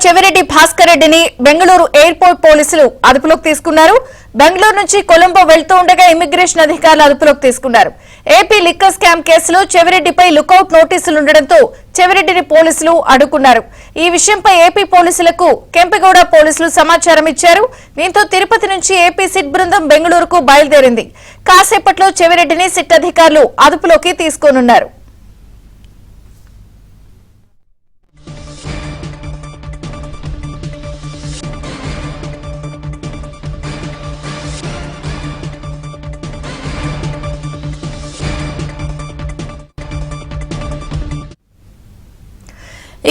చెవిరెడ్డి భాస్కర్ రెడ్డిని బెంగళూరు ఎయిర్పోర్ట్ పోలీసులు అదుపులోకి తీసుకున్నారు. బెంగళూరు నుంచి కొలంబో వెళ్తూ ఉండగా ఇమిగ్రేషన్ అధికారులు అదుపులోకి తీసుకున్నారు. ఏపీ లిక్కర్ స్కామ్ కేసులో చెవిరెడ్డిపై లుకౌట్ నోటీసులు ఉండడంతో చెవిరెడ్డిని పోలీసులు అడ్డుకున్నారు. ఈ విషయంపై ఏపీ పోలీసులకు కెంపెగౌడ పోలీసులు సమాచారం ఇచ్చారు. దీంతో తిరుపతి నుంచి ఏపీ సిట్ బృందం బెంగళూరుకు బయలుదేరింది. కాసేపట్లో చెవిరెడ్డిని సిట్ అధికారులు అదుపులోకి తీసుకోనున్నారు.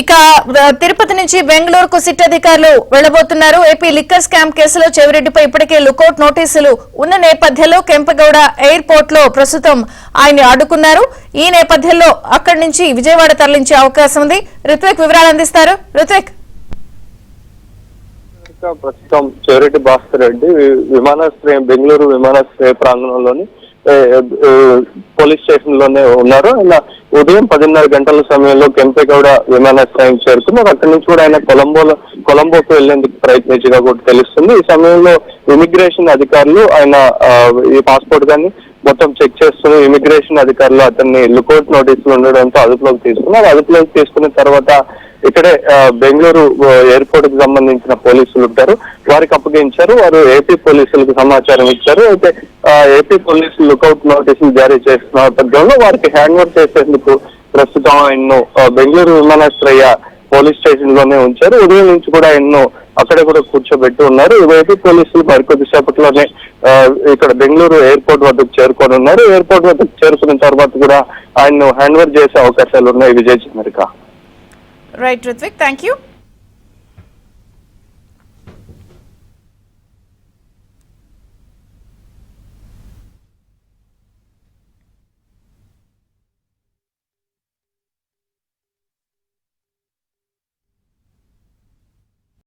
ఇక తిరుపతి నుంచి బెంగళూరుకు సిట్ అధికారులు వెళ్లబోతున్నారు. ఏపీ లిక్కర్ స్కామ్ కేసులో చెవిరెడ్డిపై ఇప్పటికే లుకౌట్ నోటీసులు ఉన్న నేపథ్యంలో కెంపెగౌడ ఎయిర్పోర్ట్ లో ప్రస్తుతం ఆయన్ని అడ్డుకున్నారు. ఈ నేపథ్యంలో అక్కడి నుంచి విజయవాడ తరలించే అవకాశం ఉంది. రుత్విక్ వివరాలు అందిస్తారు. రుత్విక్, ప్రస్తుతం చెవిరెడ్డి భాస్కర్ రెడ్డి విమానాశ్రయం బెంగళూరు విమానాశ్రయ ప్రాంగణంలోని పోలీస్ స్టేషన్ లోనే ఉన్నారు. ఆయన ఉదయం 10:30 గంటల సమయంలో కెంపెగౌడ విమానాశ్రయం చేరుకున్నారు. అక్కడి నుంచి కూడా ఆయన కొలంబోకు వెళ్లేందుకు ప్రయత్నించగా కూడా తెలుస్తుంది. ఈ సమయంలో ఇమిగ్రేషన్ అధికారులు ఆయన ఈ పాస్పోర్ట్ గాని మొత్తం చెక్ చేస్తున్న ఇమిగ్రేషన్ అధికారులు అతన్ని లుకౌట్ నోటీసులు ఉండడంతో అదుపులోకి తీసుకున్నారు. అదుపులోకి తీసుకున్న తర్వాత ఇక్కడే బెంగళూరు ఎయిర్పోర్ట్ కు సంబంధించిన పోలీసులు ఉంటారు, వారికి అప్పగించారు. వారు ఏపీ పోలీసులకు సమాచారం ఇచ్చారు. అయితే ఏపీ పోలీసులు లుకౌట్ నోటీసులు జారీ చేస్తున్న నేపథ్యంలో వారికి హ్యాండ్ ఓవర్ చేసేందుకు ప్రస్తుతం ఆయన్ను బెంగళూరు విమానాశ్రయ పోలీస్ స్టేషన్ లోనే ఉంచారు. ఉదయం నుంచి కూడా ఆయన్ను అక్కడే కూడా కూర్చోబెట్టి ఉన్నారు. ఏపీ పోలీసులు మరికొద్ది సేపట్లోనే ఇక్కడ బెంగళూరు ఎయిర్పోర్ట్ వద్దకు చేరుకొని ఉన్నారు. ఎయిర్పోర్ట్ వద్దకు చేరుకున్న తర్వాత కూడా ఆయన్ను హ్యాండ్ ఓవర్ చేసే అవకాశాలు ఉన్నాయి. Vijay Chandrika. Right Ruthvik, thank you.